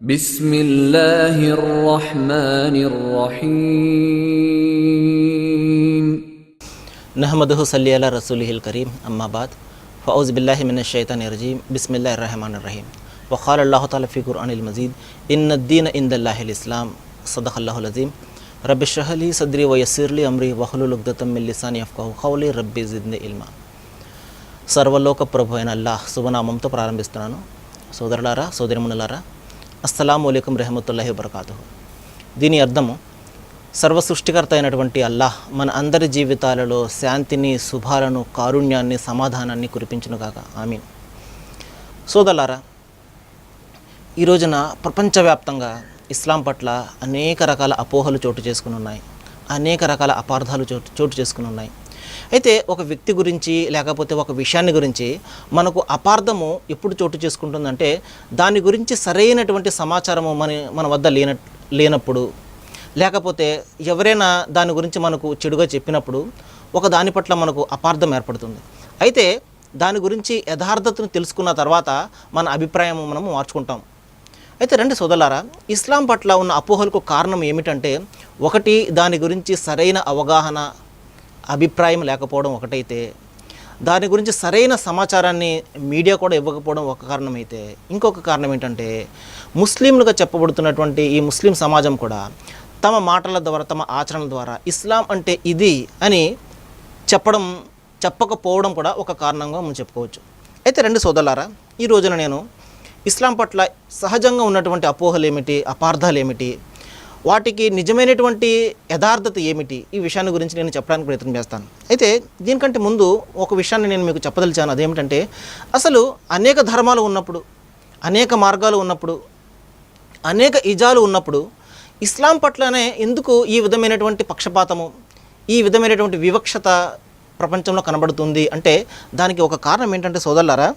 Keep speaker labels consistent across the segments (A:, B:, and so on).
A: بسم الله الرحمن الرحيم
B: नहमदहु सल्ली अला रसूलिहिल करीम अम्मा बाद फ़औज़ु बिल्लाहि मिनश शैतानिर रजीम बिस्मिल्लाहिर रहमानिर रहीम व क़ाल अल्लाहु तआला फ़ी क़ुरआनिल मजीद इन्नद-दीन इंदल्लाहिल इस्लाम सदक़ल्लाहुल अज़ीम रब्बि इश्रह ली सद्री व यस्सिर ली अम्री वहलुल उक़दतम मिन लिसानी यफ़क़हू क़ौली रब्बि ज़िद्नी इल्मा. సర్వలోక ప్రభు అయిన అల్లాహ్ శుభనామంతో ప్రారంభిస్తున్నాను. సోదరులారా, సోదరిమణులారా, అస్సలాము అలైకుం రెహమతుల్లాహి వబరకాతుహు. దీని అర్థము, సర్వ సృష్టికర్త అయినటువంటి అల్లాహ్ మన అందరి జీవితాలలో శాంతిని, శుభాలను, కారుణ్యాన్ని, సమాధానాన్ని కురిపించునుగాక. ఆమీన్. సోదరులారా, ఈ రోజున ప్రపంచవ్యాప్తంగా ఇస్లాం పట్ల అనేక రకాల అపోహలు చోటు చేసుకుని ఉన్నాయి, అనేక రకాల అపార్థాలు చోటు చేసుకుని ఉన్నాయి. అయితే ఒక వ్యక్తి గురించి లేకపోతే ఒక విషయాన్ని గురించి మనకు అపార్థము ఎప్పుడు చోటు చేసుకుంటుందంటే దాని గురించి సరైనటువంటి సమాచారము మన వద్ద లేనప్పుడు, లేకపోతే ఎవరైనా దాని గురించి మనకు చెడుగా చెప్పినప్పుడు ఒక దాని పట్ల మనకు అపార్థం ఏర్పడుతుంది. అయితే దాని గురించి యథార్థతను తెలుసుకున్న తర్వాత మన అభిప్రాయం మనము మార్చుకుంటాం. అయితే రండి సోదరులారా, ఇస్లాం పట్ల ఉన్న అపోహలకు కారణం ఏమిటంటే, ఒకటి దాని గురించి సరైన అవగాహన, అభిప్రాయం లేకపోవడం ఒకటైతే, దాని గురించి సరైన సమాచారాన్ని మీడియా కూడా ఇవ్వకపోవడం ఒక కారణం అయితే, ఇంకొక కారణం ఏంటంటే ముస్లింలుగా చెప్పబడుతున్నటువంటి ఈ ముస్లిం సమాజం కూడా తమ మాటల ద్వారా, తమ ఆచరణల ద్వారా ఇస్లాం అంటే ఇది అని చెప్పకపోవడం కూడా ఒక కారణంగా మనం చెప్పుకోవచ్చు. అయితే రెండు సోదరులారా, ఈ రోజున నేను ఇస్లాం పట్ల సహజంగా ఉన్నటువంటి అపోహలు ఏమిటి, అపార్థాలు ఏమిటి, వాటికి నిజమైనటువంటి యథార్థత ఏమిటి, ఈ విషయాన్ని గురించి నేను చెప్పడానికి ప్రయత్నం చేస్తాను. అయితే దీనికంటే ముందు ఒక విషయాన్ని నేను మీకు చెప్పదలిచాను. అదేమిటంటే, అసలు అనేక ధర్మాలు ఉన్నప్పుడు, అనేక మార్గాలు ఉన్నప్పుడు, అనేక ఇజాలు ఉన్నప్పుడు ఇస్లాం పట్లనే ఎందుకు ఈ విధమైనటువంటి పక్షపాతము, ఈ విధమైనటువంటి వివక్షత ప్రపంచంలో కనబడుతుంది అంటే దానికి ఒక కారణం ఏంటంటే సోదరులారా,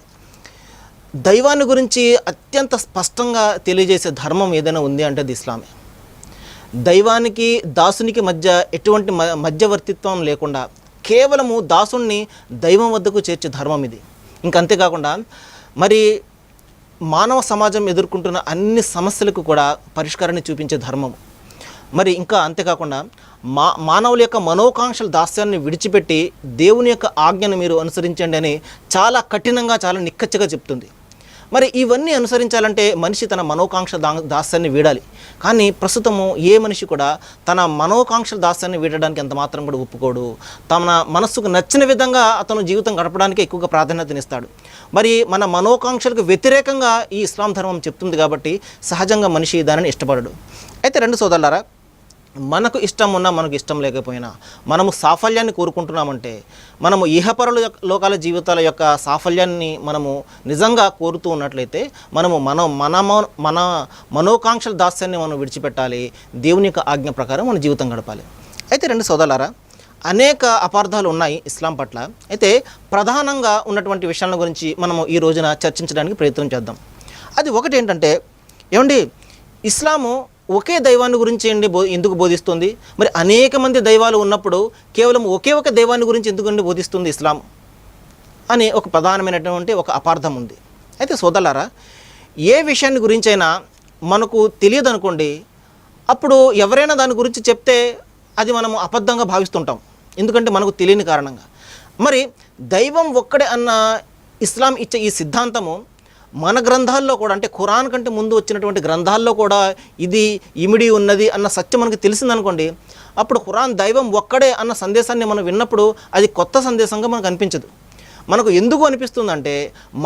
B: దైవాన్ని గురించి అత్యంత స్పష్టంగా తెలియజేసే ధర్మం ఏదైనా ఉంది అంటే అది ఇస్లామే. దైవానికి దాసునికి మధ్య ఎటువంటి మధ్యవర్తిత్వం లేకుండా కేవలము దాసుణ్ణి దైవం వద్దకు చేర్చే ధర్మం ఇది. ఇంకంతేకాకుండా మరి మానవ సమాజం ఎదుర్కొంటున్న అన్ని సమస్యలకు కూడా పరిష్కారాన్ని చూపించే ధర్మం. మరి ఇంకా అంతేకాకుండా మానవుల యొక్క మనోకాంక్షల దాస్యాన్ని విడిచిపెట్టి దేవుని యొక్క ఆజ్ఞను మీరు అనుసరించండి అని చాలా కఠినంగా, చాలా నిక్కచ్చిగా చెప్తుంది. మరి ఇవన్నీ అనుసరించాలంటే మనిషి తన మనోకాంక్ష దాస్యాన్ని వీడాలి. కానీ ప్రస్తుతము ఏ మనిషి కూడా తన మనోకాంక్ష దాస్యాన్ని వీడడానికి ఎంత మాత్రం కూడా ఒప్పుకోడు. తన మనస్సుకు నచ్చిన విధంగా అతను జీవితం గడపడానికి ఎక్కువగా ప్రాధాన్యతనిస్తాడు. మరి మన మనోకాంక్షలకు వ్యతిరేకంగా ఈ ఇస్లాం ధర్మం చెప్తుంది కాబట్టి సహజంగా మనిషి దానిని ఇష్టపడడు. అయితే రెండు సోదరులారా, మనకు ఇష్టం ఉన్నా మనకు ఇష్టం లేకపోయినా మనము సాఫల్యాన్ని కోరుకుంటున్నామంటే, మనము ఇహపరుల లోకాల జీవితాల యొక్క సాఫల్యాన్ని మనము నిజంగా కోరుతూ ఉన్నట్లయితే మనము మన మనోకాంక్షల దాస్యాన్ని మనం విడిచిపెట్టాలి, దేవుని యొక్క ఆజ్ఞ ప్రకారం మన జీవితం గడపాలి. అయితే రెండు సోదరులారా, అనేక అపార్థాలు ఉన్నాయి ఇస్లాం పట్ల. అయితే ప్రధానంగా ఉన్నటువంటి విషయాల గురించి మనము ఈ రోజున చర్చించడానికి ప్రయత్నం చేద్దాం. అది ఒకటి ఏంటంటే, ఏమండి, ఇస్లాము ఒకే దైవాన్ని గురించి ఎందుకు బోధిస్తుంది? మరి అనేక మంది దైవాలు ఉన్నప్పుడు కేవలం ఒకే ఒక దైవాన్ని గురించి ఎందుకండి బోధిస్తుంది ఇస్లాం అని ఒక ప్రధానమైనటువంటి ఒక అపార్థం ఉంది. అయితే సోదరులారా, ఏ విషయాన్ని గురించైనా మనకు తెలియదు అనుకోండి, అప్పుడు ఎవరైనా దాని గురించి చెప్తే అది మనము అబద్ధంగా భావిస్తుంటాం, ఎందుకంటే మనకు తెలియని కారణంగా. మరి దైవం ఒక్కడే అన్న ఇస్లాం ఇచ్చే ఈ సిద్ధాంతము మన గ్రంథాల్లో కూడా, అంటే ఖురాన్ కంటే ముందు వచ్చినటువంటి గ్రంథాల్లో కూడా ఇది ఇమిడి ఉన్నది అన్న సత్యం మనకు తెలిసిందనుకోండి, అప్పుడు ఖురాన్ దైవం ఒక్కడే అన్న సందేశాన్ని మనం విన్నప్పుడు అది కొత్త సందేశంగా మనకు అనిపించదు. మనకు ఎందుకు అనిపిస్తుందంటే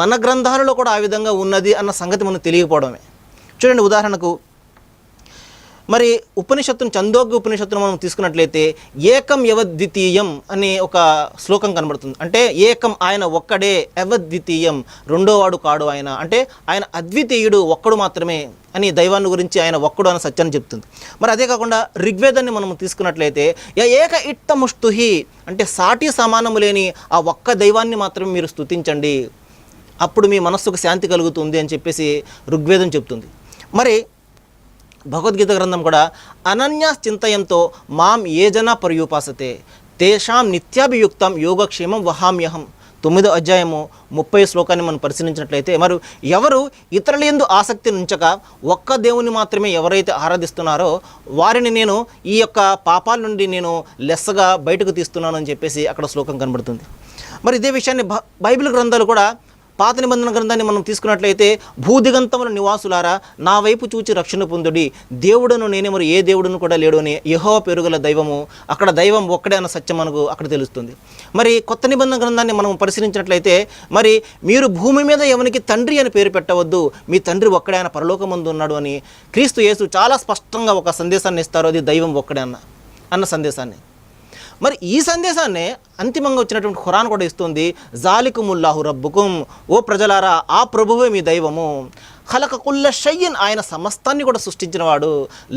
B: మన గ్రంథాలలో కూడా ఆ విధంగా ఉన్నది అన్న సంగతి మనకు తెలియకపోవడమే. చూడండి, ఉదాహరణకు మరి ఉపనిషత్తును, చందోగ్య ఉపనిషత్తును మనం తీసుకున్నట్లయితే ఏకం యవద్వితీయం అనే ఒక శ్లోకం కనబడుతుంది. అంటే ఏకం, ఆయన ఒక్కడే, యవద్వితీయం, రెండోవాడు కాడు ఆయన, అంటే ఆయన అద్వితీయుడు, ఒక్కడు మాత్రమే అని దైవాన్ని గురించి ఆయన ఒక్కడు అన్న సత్యాన్ని చెప్తుంది. మరి అదే కాకుండా ఋగ్వేదాన్ని మనం తీసుకున్నట్లయితే ఏక ఇట్టముష్తుహి, అంటే సాటి సమానము లేని ఆ ఒక్క దైవాన్ని మాత్రమే మీరు స్తుతించండి, అప్పుడు మీ మనస్సుకు శాంతి కలుగుతుంది అని చెప్పేసి ఋగ్వేదం చెప్తుంది. మరి భగవద్గీత గ్రంథం కూడా అనన్యా చింతయంతో మాం ఏ జన పర్యుపాసతే తేషాం నిత్యాభియుక్తం యోగక్షేమం వహామ్యహం 9వ అధ్యాయము 30 శ్లోకాన్ని మనం పరిశీలించినట్లయితే, మరి ఎవరు ఇతరుల యందు ఆసక్తిని ఉంచక ఒక్క దేవుని మాత్రమే ఎవరైతే ఆరాధిస్తున్నారో వారిని నేను ఈ యొక్క పాపాల నుండి నేను లెస్సగా బయటకు తీస్తున్నాను అని చెప్పేసి అక్కడ శ్లోకం కనబడుతుంది. మరి ఇదే విషయాన్ని బైబిల్ గ్రంథాలు కూడా, పాత నిబంధన గ్రంథాన్ని మనం తీసుకున్నట్లయితే, భూదిగంతముల నివాసులారా నా వైపు చూచి రక్షణ పొందుడి, దేవుడును నేనే మరి ఏ దేవుడును కూడా లేడు అని యెహోవా పేరుగల దైవము, అక్కడ దైవం ఒక్కడే అన్న సత్యం మనకు అక్కడ తెలుస్తుంది. మరి కొత్త నిబంధన గ్రంథాన్ని మనం పరిశీలించినట్లయితే, మరి మీరు భూమి మీద ఎవరికి తండ్రి అని పేరు పెట్టవద్దు, మీ తండ్రి ఒక్కడే, ఆయన పరలోకమందు ఉన్నాడు అని క్రీస్తు యేసు చాలా స్పష్టంగా ఒక సందేశాన్ని ఇస్తారు. అది దైవం ఒక్కడే అన్న సందేశాన్ని. మరి ఈ సందేశాన్ని అంతిమంగా వచ్చినటువంటి ఖురాన్ కూడా ఇస్తుంది. జాలికుముల్లాహు రబ్బుకుం, ఓ ప్రజలారా ఆ ప్రభువే మీ దైవము, ఖలక కుల్ల షయ్యిన్, ఆయన సమస్తాన్ని కూడా సృష్టించినవాడు,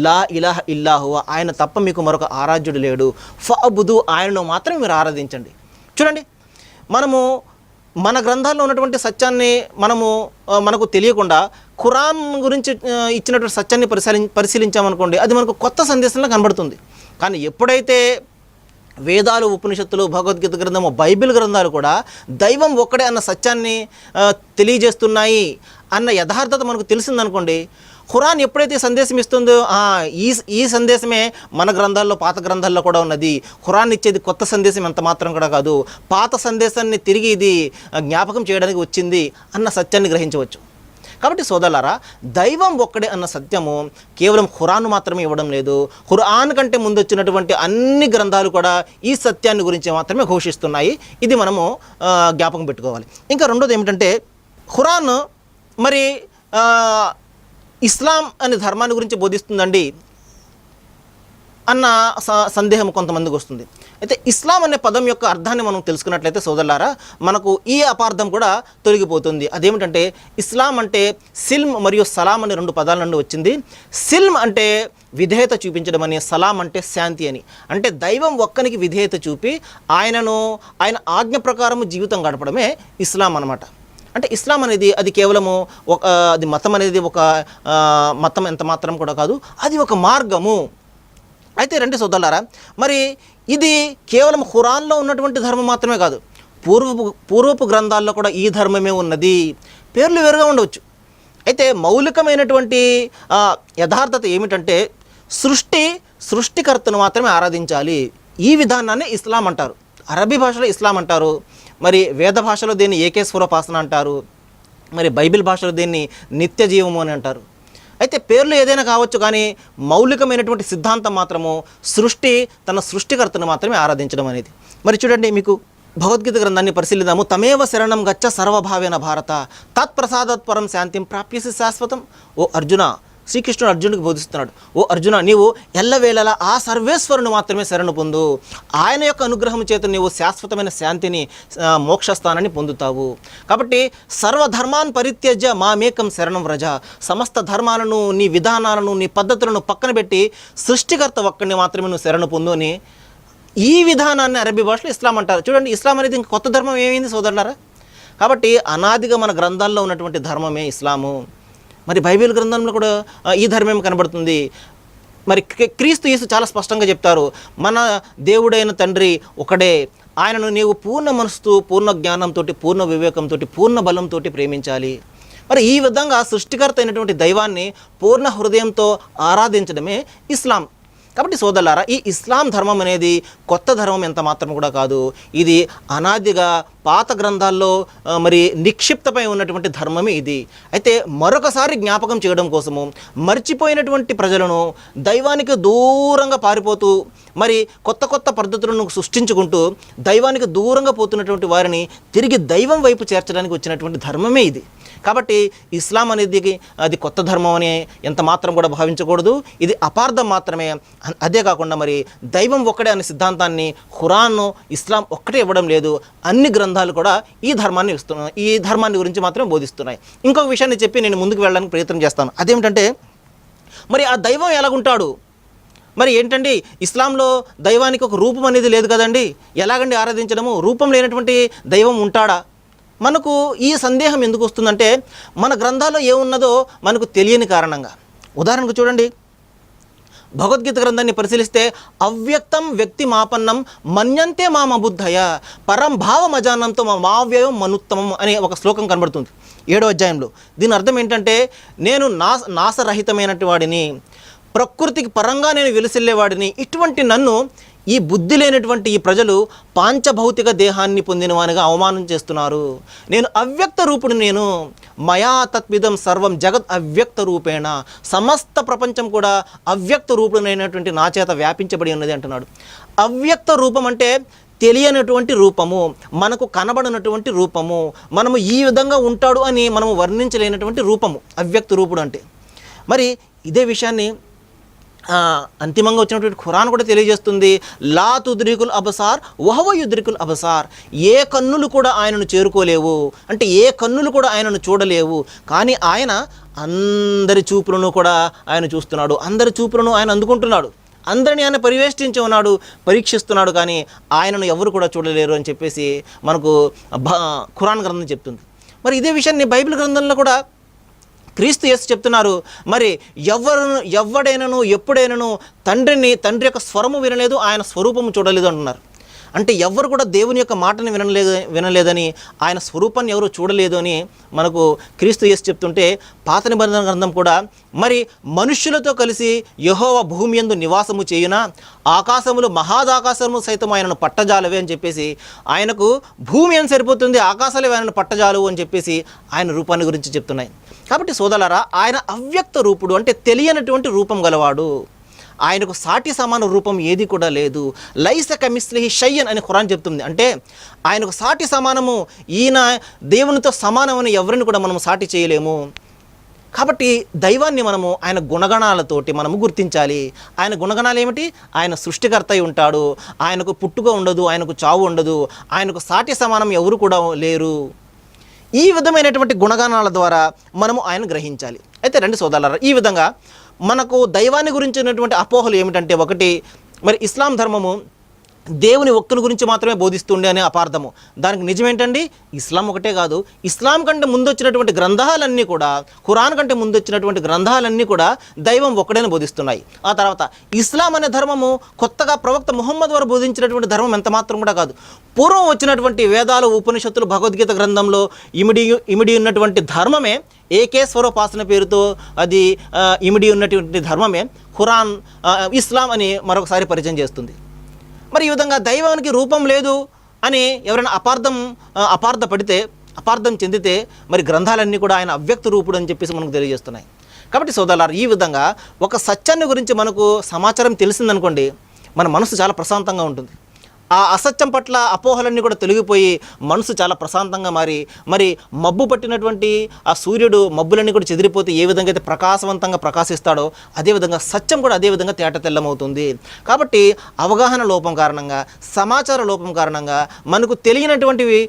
B: లా ఇలాహ ఇల్లాహు, ఆయన తప్ప మీకు మరొక ఆరాధ్యుడు లేడు, ఫఅబుదు, ఆయనను మాత్రం మీరు ఆరాధించండి. చూడండి, మనము మన గ్రంథాల్లో ఉన్నటువంటి సత్యాన్ని మనకు తెలియకుండా ఖురాన్ గురించి ఇచ్చినటువంటి సత్యాన్ని పరిశీలించామనుకోండి, అది మనకు కొత్త సందేశంలో కనబడుతుంది. కానీ ఎప్పుడైతే వేదాలు, ఉపనిషత్తులు, భగవద్గీత గ్రంథము, బైబిల్ గ్రంథాలు కూడా దైవం ఒక్కడే అన్న సత్యాన్ని తెలియజేస్తున్నాయి అన్న యథార్థత మనకు తెలిసిందనుకోండి, ఖురాన్ ఎప్పుడైతే సందేశం ఇస్తుందో ఈ సందేశమే మన గ్రంథాల్లో, పాత గ్రంథాల్లో కూడా ఉన్నది. ఖురాన్ ఇచ్చేది కొత్త సందేశం ఎంత మాత్రం కూడా కాదు, పాత సందేశాన్ని తిరిగి ఇది జ్ఞాపకం చేయడానికి వచ్చింది అన్న సత్యాన్ని గ్రహించవచ్చు. కాబట్టి సోదరులారా, దైవం ఒక్కడే అన్న సత్యము కేవలం ఖురాన్ మాత్రమే ఇవ్వడం లేదు. ఖురాన్ కంటే ముందు వచ్చినటువంటి అన్ని గ్రంథాలు కూడా ఈ సత్యాన్ని గురించి మాత్రమే ఘోషిస్తున్నాయి. ఇది మనము జ్ఞాపకం పెట్టుకోవాలి. ఇంకా రెండోది ఏమిటంటే, ఖురాన్ మరి ఇస్లాం అనే ధర్మాన్ని గురించి బోధిస్తుందండి అన్న సందేహం కొంతమందికి వస్తుంది. అయితే ఇస్లాం అనే పదం యొక్క అర్థాన్ని మనం తెలుసుకున్నట్లయితే సోదరులారా, మనకు ఈ అపార్థం కూడా తొలగిపోతుంది. అదేమిటంటే, ఇస్లాం అంటే సిల్మ్ మరియు సలాం అనే 2 పదాల నుండి వచ్చింది. సిల్మ్ అంటే విధేయత చూపించడం అని, సలాం అంటే శాంతి అని. అంటే దైవం ఒక్కనికి విధేయత చూపి ఆయన ఆజ్ఞ ప్రకారము జీవితం గడపడమే ఇస్లాం అన్నమాట. అంటే ఇస్లాం అనేది అది కేవలము అది మతం అనేది ఒక మతం ఎంత మాత్రం కూడా కాదు, అది ఒక మార్గము. అయితే రండి సోదరులారా, మరి ఇది కేవలం ఖురాన్లో ఉన్నటువంటి ధర్మం మాత్రమే కాదు, పూర్వపు గ్రంథాల్లో కూడా ఈ ధర్మమే ఉన్నది. పేర్లు వేరుగా ఉండవచ్చు. అయితే మౌలికమైనటువంటి యథార్థత ఏమిటంటే, సృష్టికర్తను మాత్రమే ఆరాధించాలి. ఈ విధానాన్ని ఇస్లాం అంటారు. అరబీ భాషలో ఇస్లాం అంటారు, మరి వేద భాషలో దీన్ని ఏకేశ్వరోపాసన అంటారు, మరి బైబిల్ భాషలో దీన్ని నిత్య జీవము అని అంటారు. అయితే పేర్లు ఏదైనా కావచ్చు, కానీ మౌలికమైనటువంటి సిద్ధాంతం మాత్రము తన సృష్టికర్తను మాత్రమే ఆరాధించడం అనేది. మరి చూడండి, మీకు భగవద్గీత గ్రంథాన్ని పరిశీలిద్దాము. తమేవ శరణం గచ్చ సర్వభావేన భారత తత్ప్రసాదత్ పరం శాంతిం ప్రాప్యసి శాశ్వతం. ఓ అర్జున, శ్రీకృష్ణుడు అర్జునుడికి బోధిస్తున్నాడు, ఓ అర్జున, నీవు ఎల్లవేళలా ఆ సర్వేశ్వరుని మాత్రమే శరణు పొందు, ఆయన యొక్క అనుగ్రహం చేత నీవు శాశ్వతమైన శాంతిని, మోక్షస్థానాన్ని పొందుతావు. కాబట్టి సర్వధర్మాన్ పరిత్యజ్య మామేకం శరణం వ్రజ, సమస్త ధర్మాలను, నీ విధానాలను, నీ పద్ధతులను పక్కన పెట్టి సృష్టికర్త ఒక్కడిని మాత్రమే నువ్వు శరణు పొందు అని ఈ విధానాన్ని అరబీ భాషలో ఇస్లాం అంటారు. చూడండి, ఇస్లాం అనేది ఇంక కొత్త ధర్మం ఏమైంది సోదరులారా? కాబట్టి అనాదిగా మన గ్రంథాల్లో ఉన్నటువంటి ధర్మమే ఇస్లాము. మరి బైబిల్ గ్రంథంలో కూడా ఈ ధర్మం కనబడుతుంది. మరి క్రీస్తు యేసు చాలా స్పష్టంగా చెప్తారు, మన దేవుడైన తండ్రి ఒకడే, ఆయనను నీవు పూర్ణ మనసుతో, పూర్ణ జ్ఞానంతో, పూర్ణ వివేకంతో, పూర్ణ బలంతో ప్రేమించాలి. మరి ఈ విధంగా సృష్టికర్త అయినటువంటి దైవాన్ని పూర్ణ హృదయంతో ఆరాధించడమే ఇస్లాం. కాబట్టి సోదరులారా, ఈ ఇస్లాం ధర్మం అనేది కొత్త ధర్మం ఎంత మాత్రం కూడా కాదు. ఇది అనాదిగా పాత గ్రంథాల్లో మరి నిక్షిప్తమై ఉన్నటువంటి ధర్మమే ఇది. అయితే మరొకసారి జ్ఞాపకం చేయడం కోసము మర్చిపోయినటువంటి ప్రజలను దైవానికి దూరంగా పారిపోతూ, మరి కొత్త కొత్త పద్ధతులను సృష్టించుకుంటూ దైవానికి దూరంగా పోతున్నటువంటి వారిని తిరిగి దైవం వైపు చేర్చడానికి వచ్చినటువంటి ధర్మమే ఇది. కాబట్టి ఇస్లాం అనేది అది కొత్త ధర్మం అని ఎంత మాత్రం కూడా భావించకూడదు. ఇది అపార్థం మాత్రమే. అదే కాకుండా మరి దైవం ఒక్కడే అనే సిద్ధాంతాన్ని ఖురాన్, ఇస్లాం ఒక్కటే ఇవ్వడం లేదు, అన్ని గ్రంథాలు కూడా ఈ ధర్మాన్ని గురించి మాత్రమే బోధిస్తున్నాయి. ఇంకొక విషయాన్ని చెప్పి నేను ముందుకు వెళ్ళడానికి ప్రయత్నం చేస్తాను. అదేమిటంటే, మరి ఆ దైవం ఎలాగుంటాడు? మరి ఏంటండి, ఇస్లాంలో దైవానికి ఒక రూపం అనేది లేదు కదండి, ఎలాగండి ఆరాధించడము? రూపం లేనటువంటి దైవం ఉంటాడా? మనకు ఈ సందేహం ఎందుకు వస్తుందంటే, మన గ్రంథాల్లో ఏమున్నదో మనకు తెలియని కారణంగా. ఉదాహరణకు చూడండి, భగవద్గీత గ్రంథాన్ని పరిశీలిస్తే అవ్యక్తం వ్యక్తి మాపన్నం మన్యంతే మామబుద్ధయ పరం భావమజానంతో మావ్యయం మనుత్తమం అనే ఒక శ్లోకం కనబడుతుంది 7వ అధ్యాయంలో. దీని అర్థం ఏంటంటే, నేను నాశరహితమైనటువంటి వాడిని, ప్రకృతికి పరంగా నేను వెలిసిల్లేవాడిని. ఇటువంటి నన్ను ఈ బుద్ధి లేనటువంటి ఈ ప్రజలు పాంచభౌతిక దేహాన్ని పొందినవానిగా అవమానం చేస్తున్నారు. నేను అవ్యక్త రూపుడు, నేను మయా తత్విదం సర్వం జగత్ అవ్యక్త రూపేణ, సమస్త ప్రపంచం కూడా అవ్యక్త రూపుడైనటువంటి నా చేత వ్యాపించబడి ఉన్నది అంటున్నాడు. అవ్యక్త రూపం అంటే తెలియనటువంటి రూపము, మనకు కనబడినటువంటి రూపము, మనము ఈ విధంగా ఉంటాడు అని మనము వర్ణించలేనటువంటి రూపము అవ్యక్త రూపుడు అంటే. మరి ఇదే విషయాన్ని అంతిమంగా వచ్చినటువంటి ఖురాన్ కూడా తెలియజేస్తుంది. లా తుద్రికుల్ అబసార్ వహవ యుద్రికుల్ అబసార్. ఏ కన్నులు కూడా ఆయనను చేరుకోలేవు, అంటే ఏ కన్నులు కూడా ఆయనను చూడలేవు, కానీ ఆయన అందరి చూపులను కూడా ఆయన చూస్తున్నాడు, అందరి చూపులను ఆయన అందుకుంటున్నాడు, అందరినీ ఆయన పరివేష్టించి ఉన్నాడు, పరీక్షిస్తున్నాడు, కానీ ఆయనను ఎవరు కూడా చూడలేరు అని చెప్పేసి మనకు ఖురాన్ గ్రంథం చెప్తుంది. మరి ఇదే విషయాన్ని బైబిల్ గ్రంథంలో కూడా క్రీస్తు యేసు చెప్తున్నారు. మరి ఎవడైనను ఎప్పుడైనను తండ్రి యొక్క స్వరము వినలేదు, ఆయన స్వరూపము చూడలేదు అంటున్నారు. అంటే ఎవరు కూడా దేవుని యొక్క మాటను వినలేదని, ఆయన స్వరూపాన్ని ఎవరు చూడలేదు అని మనకు క్రీస్తు యేసు చెప్తుంటే, పాత నిబంధన గ్రంథం కూడా మరి మనుష్యులతో కలిసి యెహోవా భూమి యందు నివాసము చేయునా, ఆకాశములు మహాదాకాశము సైతం ఆయనను పట్టజాలవే అని చెప్పేసి, ఆయనకు భూమి అని సరిపోతుంది, ఆకాశాలే ఆయనను పట్టజాలవు అని చెప్పేసి ఆయన రూపాన్ని గురించి చెప్తున్నాయి. కాబట్టి సోదరులారా, ఆయన అవ్యక్త రూపుడు, అంటే తెలియనటువంటి రూపం గలవాడు. ఆయనకు సాటి సమాన రూపం ఏది కూడా లేదు. లైస కమిస్లిహి షయ్యన్ అని ఖురాన్ చెప్తుంది. అంటే ఆయనకు సాటి సమానము, ఈయన దేవునితో సమానమని ఎవరిని కూడా మనం సాటి చేయలేము. కాబట్టి దైవాన్ని మనము ఆయన గుణగణాలతోటి మనము గుర్తించాలి. ఆయన గుణగణాలు ఏమిటి? ఆయన సృష్టికర్త అయి ఉంటాడు, ఆయనకు పుట్టుక ఉండదు, ఆయనకు చావు ఉండదు, ఆయనకు సాటి సమానం ఎవరు కూడా లేరు. ఈ విధమైనటువంటి గుణగణాల ద్వారా మనము ఆయన గ్రహించాలి. అయితే రండి సోదరులారా, ఈ విధంగా మనకు దైవాన్ని గురించినటువంటి అపోహలు ఏమిటంటే, ఒకటి, మరి ఇస్లాం ధర్మము దేవుని ఒక్కని గురించి మాత్రమే బోధిస్తుండే అనే అపార్థము. దానికి నిజమేంటండి? ఇస్లాం ఒకటే కాదు, ఇస్లాం కంటే ముందు వచ్చినటువంటి గ్రంథాలన్నీ కూడా, ఖురాన్ కంటే ముందు వచ్చినటువంటి గ్రంథాలన్నీ కూడా దైవం ఒక్కడేని బోధిస్తున్నాయి. ఆ తర్వాత ఇస్లాం అనే ధర్మము కొత్తగా ప్రవక్త ముహమ్మద్ వారు బోధించినటువంటి ధర్మం ఎంత మాత్రం కూడా కాదు. పూర్వం వచ్చినటువంటి వేదాలు, ఉపనిషత్తులు, భగవద్గీత గ్రంథంలో ఇమిడి ఉన్నటువంటి ధర్మమే, ఏకేశ్వరోపాసన పేరుతో అది ఇమిడి ఉన్నటువంటి ధర్మమే ఖురాన్, ఇస్లాం అని మరొకసారి పరిచయం చేస్తుంది. మరి ఈ విధంగా దైవానికి రూపం లేదు అని ఎవరైనా అపార్థం చెందితే మరి గ్రంథాలన్నీ కూడా ఆయన అవ్యక్త రూపుడు అని చెప్పేసి మనకు తెలియజేస్తున్నాయి. కాబట్టి సోదరులారా, ఈ విధంగా ఒక సత్యాన్ని గురించి మనకు సమాచారం తెలిసిందనుకోండి, మన మనసు చాలా ప్రశాంతంగా ఉంటుంది. ఆ అసత్యం పట్ల అపోహలన్నీ కూడా తొలగిపోయి మనసు చాలా ప్రశాంతంగా మారి, మరి మబ్బు పట్టినటువంటి ఆ సూర్యుడు మబ్బులన్నీ కూడా చెదిరిపోతే ఏ విధంగా అయితే ప్రకాశవంతంగా ప్రకాశిస్తాడో, అదేవిధంగా సత్యం కూడా అదేవిధంగా తేట తెల్లమవుతుంది. కాబట్టి అవగాహన లోపం కారణంగా, సమాచార లోపం కారణంగా, మనకు తెలియనటువంటివి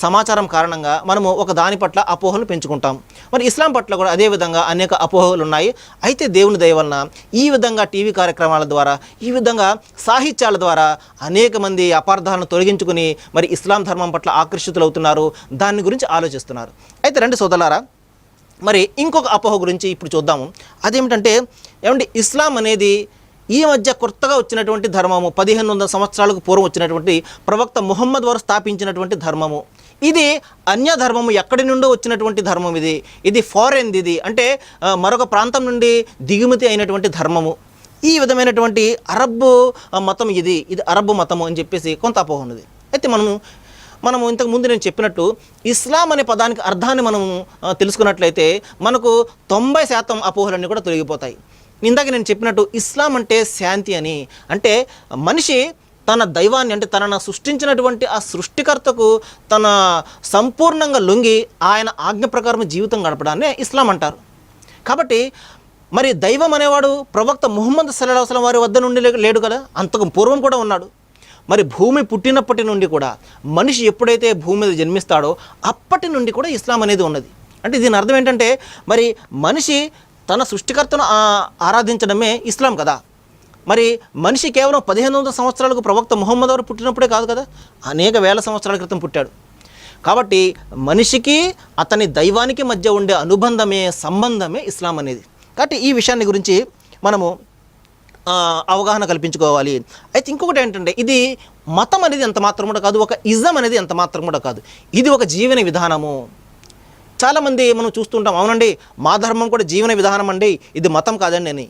B: సమాచారం కారణంగా మనము ఒక దాని పట్ల అపోహలు పెంచుకుంటాం. మరి ఇస్లాం పట్ల కూడా అదేవిధంగా అనేక అపోహలు ఉన్నాయి. అయితే దేవుని దయ వలన ఈ విధంగా టీవీ కార్యక్రమాల ద్వారా, ఈ విధంగా సాహిత్యాల ద్వారా అనేక మంది అపార్థాలను తొలగించుకుని మరి ఇస్లాం ధర్మం పట్ల ఆకర్షితులవుతున్నారు, దాని గురించి ఆలోచిస్తున్నారు. అయితే రండి సోదరులారా, మరి ఇంకొక అపోహ గురించి ఇప్పుడు చూద్దాము. అదేమిటంటే, ఏమంటే ఇస్లాం అనేది ఈ మధ్య కొత్తగా వచ్చినటువంటి ధర్మము, 1500 సంవత్సరాలకు పూర్వం వచ్చినటువంటి ప్రవక్త ముహమ్మద్ వారు స్థాపించినటువంటి ధర్మము. ఇది అన్య ధర్మము, ఎక్కడి నుండో వచ్చినటువంటి ధర్మం. ఇది ఫారెన్, ఇది అంటే మరొక ప్రాంతం నుండి దిగుమతి అయినటువంటి ధర్మము. ఈ విధమైనటువంటి అరబ్బు మతం, ఇది అరబ్బు మతము అని చెప్పేసి కొంత అపోహ ఉన్నది. అయితే మనము ఇంతకు ముందు నేను చెప్పినట్టు ఇస్లాం అనే పదానికి అర్థాన్ని మనం తెలుసుకున్నట్లయితే మనకు 90% అపోహలన్నీ కూడా తొలగిపోతాయి. ఇందాక నేను చెప్పినట్టు ఇస్లాం అంటే శాంతి అని, అంటే మనిషి తన దైవాన్ని, అంటే తనను సృష్టించినటువంటి ఆ సృష్టికర్తకు తన సంపూర్ణంగా లొంగి ఆయన ఆజ్ఞ ప్రకారం జీవితం గడపడాన్ని ఇస్లాం అంటారు. కాబట్టి మరి దైవం అనేవాడు ప్రవక్త ముహమ్మద్ సల్లల్లాహు అలైహి వసల్లం వారి వద్ద నుండి లేడు కదా, అంతకు పూర్వం కూడా ఉన్నాడు. మరి భూమి పుట్టినప్పటి నుండి కూడా, మనిషి ఎప్పుడైతే భూమి మీద జన్మిస్తాడో అప్పటి నుండి కూడా ఇస్లాం అనేది ఉన్నది. అంటే దీని అర్థం ఏంటంటే, మరి మనిషి తన సృష్టికర్తను ఆరాధించడమే ఇస్లాం కదా. మరి మనిషి కేవలం 1500 సంవత్సరాలకు ప్రవక్త ముహమ్మద్ వారు పుట్టినప్పుడే కాదు కదా, అనేక వేల సంవత్సరాల క్రితం పుట్టాడు. కాబట్టి మనిషికి అతని దైవానికి మధ్య ఉండే సంబంధమే ఇస్లాం అనేది. కాబట్టి ఈ విషయాన్ని గురించి మనము అవగాహన కల్పించుకోవాలి. అయితే ఇంకొకటి ఏంటంటే, ఇది మతం అనేది ఎంత మాత్రం కూడా కాదు, ఒక ఇజం అనేది ఎంత మాత్రం కూడా కాదు, ఇది ఒక జీవన విధానము. చాలామంది మనం చూస్తుంటాం, అవునండి మా ధర్మం కూడా జీవన విధానం అండి, ఇది మతం కాదండి అని.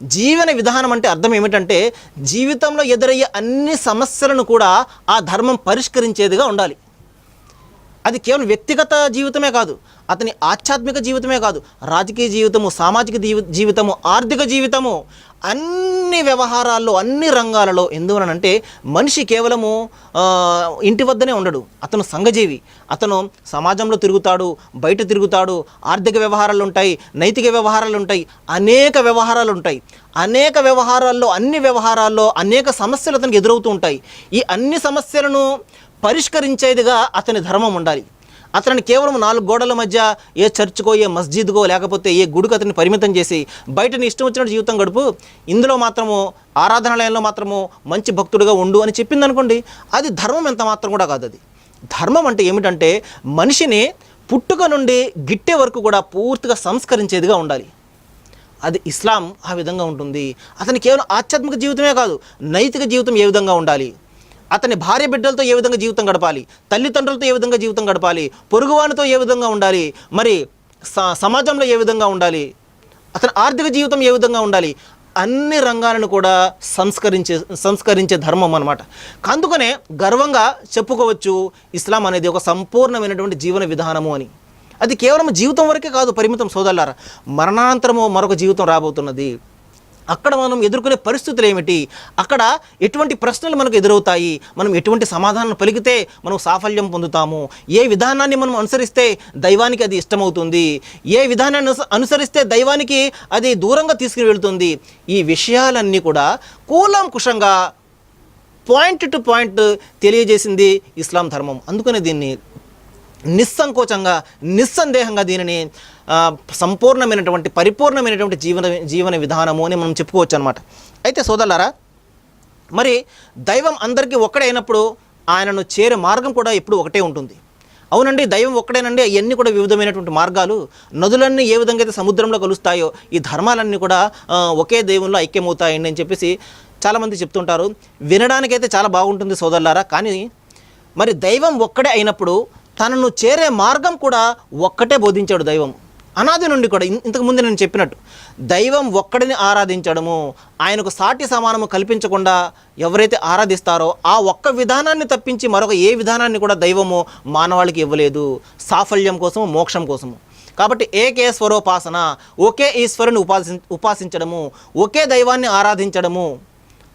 B: జీవన విధానం అంటే అర్థం ఏమిటంటే, జీవితంలో ఎదురయ్యే అన్ని సమస్యలను కూడా ఆ ధర్మం పరిష్కరించేదిగా ఉండాలి. అది కేవలం వ్యక్తిగత జీవితమే కాదు, అతని ఆధ్యాత్మిక జీవితమే కాదు, రాజకీయ జీవితము, సామాజిక జీవితము, ఆర్థిక జీవితము, అన్ని వ్యవహారాల్లో, అన్ని రంగాలలో. ఎందువలనంటే మనిషి కేవలము ఇంటి వద్దనే ఉండడు, అతను సంఘజీవి. అతను సమాజంలో తిరుగుతాడు, బయట తిరుగుతాడు, ఆర్థిక వ్యవహారాలు ఉంటాయి, నైతిక వ్యవహారాలు ఉంటాయి, అనేక వ్యవహారాలు ఉంటాయి. అనేక వ్యవహారాల్లో, అన్ని వ్యవహారాల్లో అనేక సమస్యలు అతనికి ఎదురవుతూ ఉంటాయి. ఈ అన్ని సమస్యలను పరిష్కరించేదిగా అతని ధర్మం ఉండాలి. అతన్ని కేవలం 4 గోడల మధ్య ఏ చర్చ్కో, ఏ మస్జిద్కో, లేకపోతే ఏ గుడికి అతన్ని పరిమితం చేసి బయటని ఇష్టం వచ్చినట్టు జీవితం గడుపు, ఇందులో మాత్రము ఆరాధనాలయంలో మాత్రము మంచి భక్తుడిగా ఉండు అని చెప్పింది అనుకోండి, అది ధర్మం ఎంత మాత్రం కూడా కాదు. అది ధర్మం అంటే ఏమిటంటే, మనిషిని పుట్టుక నుండి గిట్టే వరకు కూడా పూర్తిగా సంస్కరించేదిగా ఉండాలి. అది ఇస్లాం ఆ విధంగా ఉంటుంది. అతని కేవలం ఆధ్యాత్మిక జీవితమే కాదు, నైతిక జీవితం ఏ విధంగా ఉండాలి, అతని భార్య బిడ్డలతో ఏ విధంగా జీవితం గడపాలి, తల్లిదండ్రులతో ఏ విధంగా జీవితం గడపాలి, పొరుగువానితో ఏ విధంగా ఉండాలి, మరి సమాజంలో ఏ విధంగా ఉండాలి, అతని ఆర్థిక జీవితం ఏ విధంగా ఉండాలి, అన్ని రంగాలను కూడా సంస్కరించే ధర్మం అన్నమాట. అందుకనే గర్వంగా చెప్పుకోవచ్చు, ఇస్లాం అనేది ఒక సంపూర్ణమైనటువంటి జీవన విధానము అని. అది కేవలం జీవితం వరకే కాదు పరిమితం సోదరులారా, మరణానంతరము మరొక జీవితం రాబోతున్నది. అక్కడ మనం ఎదుర్కొనే పరిస్థితులు ఏమిటి, అక్కడ ఎటువంటి ప్రశ్నలు మనకు ఎదురవుతాయి, మనం ఎటువంటి సమాధానం పలికితే మనం సాఫల్యం పొందుతాము, ఏ విధానాన్ని మనం అనుసరిస్తే దైవానికి అది ఇష్టమవుతుంది, ఏ విధానాన్ని అనుసరిస్తే దైవానికి అది దూరంగా తీసుకుని వెళ్తుంది, ఈ విషయాలన్నీ కూడా కూలంకుషంగా పాయింట్ టు పాయింట్ తెలియజేసింది ఇస్లాం ధర్మం. అందుకనే దీన్ని నిస్సంకోచంగా, నిస్సందేహంగా దీనిని సంపూర్ణమైనటువంటి, పరిపూర్ణమైనటువంటి జీవన విధానము అని మనం చెప్పుకోవచ్చు అనమాట. అయితే సోదరులారా, మరి దైవం అందరికీ ఒక్కడే అయినప్పుడు ఆయనను చేరే మార్గం కూడా ఎప్పుడు ఒకటే ఉంటుంది. అవునండి, దైవం ఒక్కడేనండి, అవన్నీ కూడా వివిధమైనటువంటి మార్గాలు. నదులన్నీ ఏ విధంగా అయితే సముద్రంలో కలుస్తాయో, ఈ ధర్మాలన్నీ కూడా ఒకే దేవుల్లో ఐక్యమవుతాయండి అని చెప్పేసి చాలామంది చెప్తుంటారు. వినడానికైతే చాలా బాగుంటుంది సోదరులారా, కానీ మరి దైవం ఒక్కడే అయినప్పుడు తనను చేరే మార్గం కూడా ఒక్కటే బోధించాడు దైవం. అనాది నుండి కూడా ఇంతకుముందు నేను చెప్పినట్టు దైవం ఒక్కడిని ఆరాధించడము, ఆయనకు సాటి సమానము కల్పించకుండా ఎవరైతే ఆరాధిస్తారో ఆ ఒక్క విధానాన్ని తప్పించి మరొక ఏ విధానాన్ని కూడా దైవము మానవాళికి ఇవ్వలేదు, సాఫల్యం కోసము, మోక్షం కోసము. కాబట్టి ఏకేశ్వరోపాసన, ఒకే ఈశ్వరుని ఉపాసించడము, ఒకే దైవాన్ని ఆరాధించడము,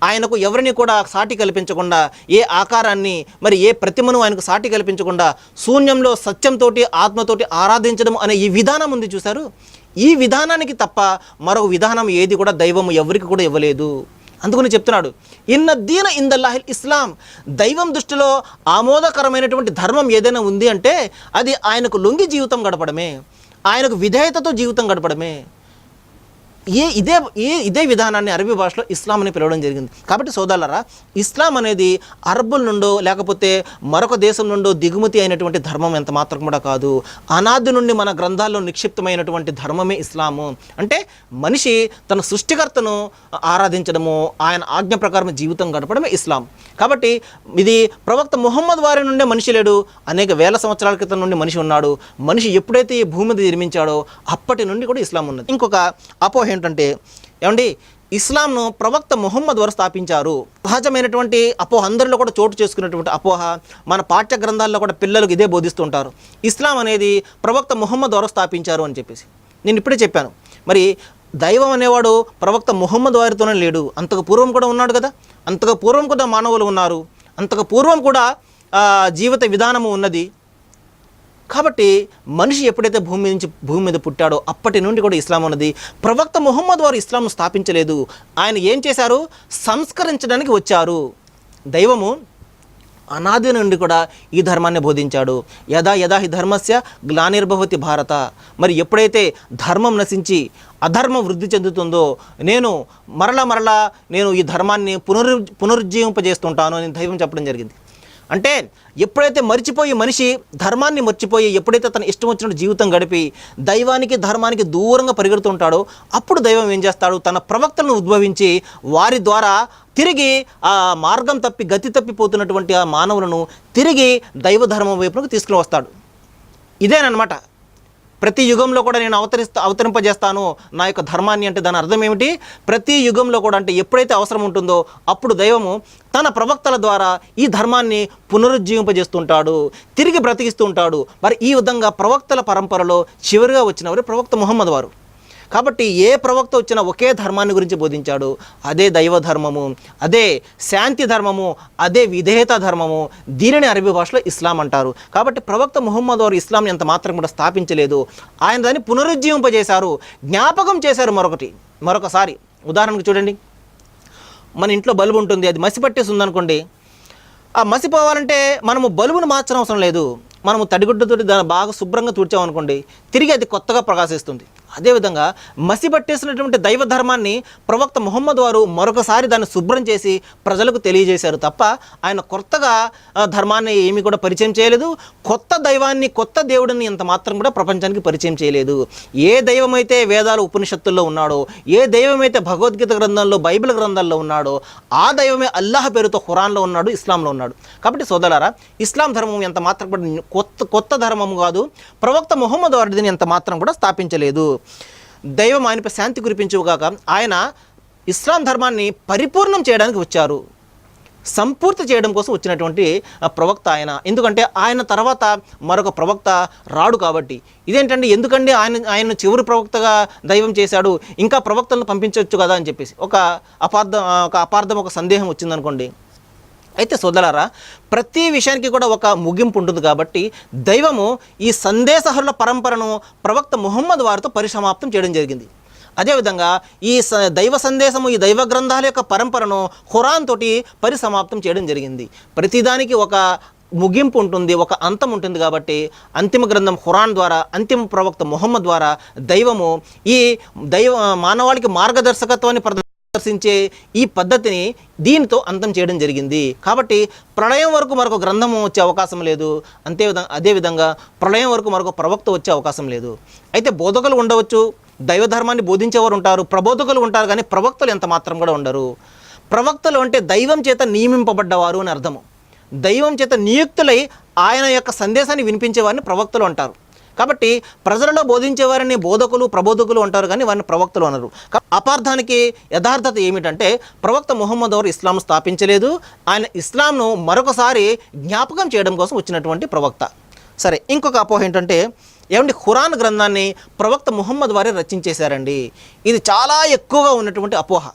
B: ఆయనకు ఎవరిని కూడా సాటి కల్పించకుండా, ఏ ఆకారాన్ని, మరి ఏ ప్రతిమను ఆయనకు సాటి కల్పించకుండా శూన్యంలో సత్యంతోటి, ఆత్మతోటి ఆరాధించడం అనే ఈ విధానం ఉంది చూశారు. ఈ విధానానికి తప్ప మరొక విధానం ఏది కూడా దైవము ఎవరికి కూడా ఇవ్వలేదు. అందుకని చెప్తున్నాడు, ఇన్న దీన ఇందల్లాహిల్ ఇస్లాం. దైవం దృష్టిలో ఆమోదకరమైనటువంటి ధర్మం ఏదైనా ఉంది అంటే అది ఆయనకు లొంగి జీవితం గడపడమే, ఆయనకు విధేయతతో జీవితం గడపడమే. ఇదే విధానాన్ని అరబీ భాషలో ఇస్లాం అని పిలవడం జరిగింది. కాబట్టి సోదరులారా, ఇస్లాం అనేది అరబ్బుల నుండో లేకపోతే మరొక దేశం నుండో దిగుమతి అయినటువంటి ధర్మం ఎంత మాత్రం కూడా కాదు. అనాది నుండి మన గ్రంథాల్లో నిక్షిప్తమైనటువంటి ధర్మమే ఇస్లాము. అంటే మనిషి తన సృష్టికర్తను ఆరాధించడము, ఆయన ఆజ్ఞ ప్రకారం జీవితం గడపడమే ఇస్లాం. కాబట్టి ఇది ప్రవక్త ముహమ్మద్ వారి నుండే మనిషి లేడు, అనేక వేల సంవత్సరాల క్రితం నుండి మనిషి ఉన్నాడు. మనిషి ఎప్పుడైతే ఈ భూమి మీద నిర్మించాడో అప్పటి నుండి కూడా ఇస్లాం ఉన్నది. ఇంకొక అపోహ ఏంటంటే, ఏమండి ఇస్లాంను ప్రవక్త ముహమ్మద్ వారు స్థాపించారు. సహజమైనటువంటి అపోహ, అందరిలో కూడా చోటు చేసుకున్నటువంటి అపోహ. మన పాఠ్య గ్రంథాల్లో కూడా పిల్లలకు ఇదే బోధిస్తుంటారు, ఇస్లాం అనేది ప్రవక్త ముహమ్మద్ వారు స్థాపించారు అని చెప్పేసి. నేను ఇప్పుడే చెప్పాను, మరి దైవం అనేవాడు ప్రవక్త ముహమ్మద్ వారితోనే లేడు, అంతకు పూర్వం కూడా ఉన్నాడు కదా. అంతకు పూర్వం కూడా మానవులు ఉన్నారు, అంతకు పూర్వం కూడా జీవిత విధానము ఉన్నది. కాబట్టి మనిషి ఎప్పుడైతే భూమి మీద పుట్టాడో అప్పటి నుండి కూడా ఇస్లాం ఉన్నది. ప్రవక్త ముహమ్మద్ వారు ఇస్లాంను స్థాపించలేదు, ఆయన ఏం చేశారు, సంస్కరించడానికి వచ్చారు. దైవము అనాది నుండి కూడా ఈ ధర్మాన్ని బోధించాడు. యదా యదా హి ధర్మస్య గ్లానిర్భవతి భారత. మరి ఎప్పుడైతే ధర్మం నశించి అధర్మం వృద్ధి చెందుతుందో నేను మరలా నేను ఈ ధర్మాన్ని పునరుజ్జీవింపజేస్తుంటాను అని దైవం చెప్పడం జరిగింది. అంటే ఎప్పుడైతే మర్చిపోయి మనిషి ధర్మాన్ని మర్చిపోయి ఎప్పుడైతే తన ఇష్టం వచ్చినట్టు జీవితం గడిపి దైవానికి ధర్మానికి దూరంగా పరిగెడుతుంటాడో అప్పుడు దైవం ఏం చేస్తాడు, తన ప్రవక్తలను ఉద్భవించి వారి ద్వారా తిరిగి ఆ మార్గం తప్పి గతి తప్పిపోతున్నటువంటి ఆ మానవులను తిరిగి దైవ ధర్మం వైపునకు తీసుకుని వస్తాడు. ఇదేనమాట ప్రతి యుగంలో కూడా నేను అవతరింపజేస్తాను నా యొక్క ధర్మాన్ని. అంటే దాని అర్థం ఏమిటి, ప్రతి యుగంలో కూడా అంటే ఎప్పుడైతే అవసరం ఉంటుందో అప్పుడు దైవము తన ప్రవక్తల ద్వారా ఈ ధర్మాన్ని పునరుజ్జీవింపజేస్తుంటాడు, తిరిగి బ్రతికిస్తూ ఉంటాడు. మరి ఈ విధంగా ప్రవక్తల పరంపరలో చివరిగా వచ్చినవారు ప్రవక్త ముహమ్మద్ వారు. కాబట్టి ఏ ప్రవక్త వచ్చినా ఒకే ధర్మాన్ని గురించి బోధించాడు, అదే దైవ ధర్మము, అదే శాంతి ధర్మము, అదే విధేయత ధర్మము. దీనిని అరబీ భాషలో ఇస్లాం అంటారు. కాబట్టి ప్రవక్త ముహమ్మద్ వారు ఇస్లాంని ఎంత మాత్రం కూడా స్థాపించలేదు, ఆయన దాన్ని పునరుజ్జీవింపజేశారు, జ్ఞాపకం చేశారు మరొకసారి. ఉదాహరణకు చూడండి, మన ఇంట్లో బల్బు ఉంటుంది, అది మసి పట్టేసి ఉందనుకోండి, ఆ మసిపోవాలంటే మనము బల్బును మార్చడం అవసరం లేదు, మనము తడిగుడ్డతో దాన్ని బాగా శుభ్రంగా తుడిచామనుకోండి, తిరిగి అది కొత్తగా ప్రకాశిస్తుంది. అదేవిధంగా మసి పట్టేసినటువంటి దైవ ధర్మాన్ని ప్రవక్త ముహమ్మద్ వారు మరొకసారి దాన్ని శుభ్రం చేసి ప్రజలకు తెలియజేశారు తప్ప ఆయన కొత్తగా ధర్మాన్ని ఏమీ కూడా పరిచయం చేయలేదు, కొత్త దైవాన్ని కొత్త దేవుడిని ఎంత మాత్రం కూడా ప్రపంచానికి పరిచయం చేయలేదు. ఏ దైవమైతే వేదాలు ఉపనిషత్తుల్లో ఉన్నాడో, ఏ దైవమైతే భగవద్గీత గ్రంథంలో బైబిల్ గ్రంథాల్లో ఉన్నాడో ఆ దైవమే అల్లాహ్ పేరుతో ఖురాన్లో ఉన్నాడు, ఇస్లాంలో ఉన్నాడు. కాబట్టి సోదరులారా, ఇస్లాం ధర్మం ఎంత మాత్రం కూడా కొత్త ధర్మం కాదు. ప్రవక్త ముహమ్మద్ వారు దీన్ని ఎంత మాత్రం కూడా స్థాపించలేదు. దైవం ఆయనపై శాంతి కురిపించుగాక ఆయన ఇస్లాం ధర్మాన్ని పరిపూర్ణం చేయడానికి వచ్చారు, సంపూర్తి చేయడం కోసం వచ్చినటువంటి ప్రవక్త ఆయన. ఎందుకంటే ఆయన తర్వాత మరొక ప్రవక్త రాడు కాబట్టి. ఇదేంటండి, ఎందుకండి ఆయన చివరి ప్రవక్తగా దైవం చేశాడు, ఇంకా ప్రవక్తలను పంపించవచ్చు కదా అని చెప్పేసి ఒక అపార్థం ఒక సందేహం వచ్చిందనుకోండి. అయితే సోదరులారా, ప్రతి విషయానికి కూడా ఒక ముగింపు ఉంటుంది కాబట్టి దైవము ఈ సందేశహరుల పరంపరను ప్రవక్త ముహమ్మద్ వారితో పరిసమాప్తం చేయడం జరిగింది. అదేవిధంగా ఈ దైవ సందేశము, ఈ దైవ గ్రంథాల యొక్క పరంపరను ఖురాన్ తోటి పరిసమాప్తం చేయడం జరిగింది. ప్రతిదానికి ఒక ముగింపు ఉంటుంది, ఒక అంతం ఉంటుంది. కాబట్టి అంతిమ గ్రంథం ఖురాన్ ద్వారా, అంతిమ ప్రవక్త ముహమ్మద్ ద్వారా దైవము ఈ మానవాళికి మార్గదర్శకత్వాన్ని ప్రదర్శించే ఈ పద్ధతిని దీనితో అంతం చేయడం జరిగింది. కాబట్టి ప్రళయం వరకు మరొక గ్రంథము వచ్చే అవకాశం లేదు, అదేవిధంగా ప్రళయం వరకు మరొక ప్రవక్త వచ్చే అవకాశం లేదు. అయితే బోధకులు ఉండవచ్చు, దైవ ధర్మాన్ని బోధించేవారు ఉంటారు, ప్రబోధకులు ఉంటారు, కానీ ప్రవక్తలు ఎంత మాత్రం కూడా ఉండరు. ప్రవక్తలు అంటే దైవం చేత నియమింపబడ్డవారు అని అర్థము. దైవం చేత నియుక్తులై ఆయన యొక్క సందేశాన్ని వినిపించేవారిని ప్రవక్తలు అంటారు. కాబట్టి ప్రజలలో బోధించేవారిని బోధకులు ప్రబోధకులు అంటారు, కానీ వారిని ప్రవక్తలు అనరు. అపార్థానికి యథార్థత ఏమిటంటే ప్రవక్త ముహమ్మద్ వారు ఇస్లాం స్థాపించలేదు, ఆయన ఇస్లాంను మరొకసారి జ్ఞాపకం చేయడం కోసం వచ్చినటువంటి ప్రవక్త. సరే, ఇంకొక అపోహ ఏంటంటే, ఏమంటే ఖురాన్ గ్రంథాన్ని ప్రవక్త ముహమ్మద్ వారే రచించేశారండి. ఇది చాలా ఎక్కువగా ఉన్నటువంటి అపోహ.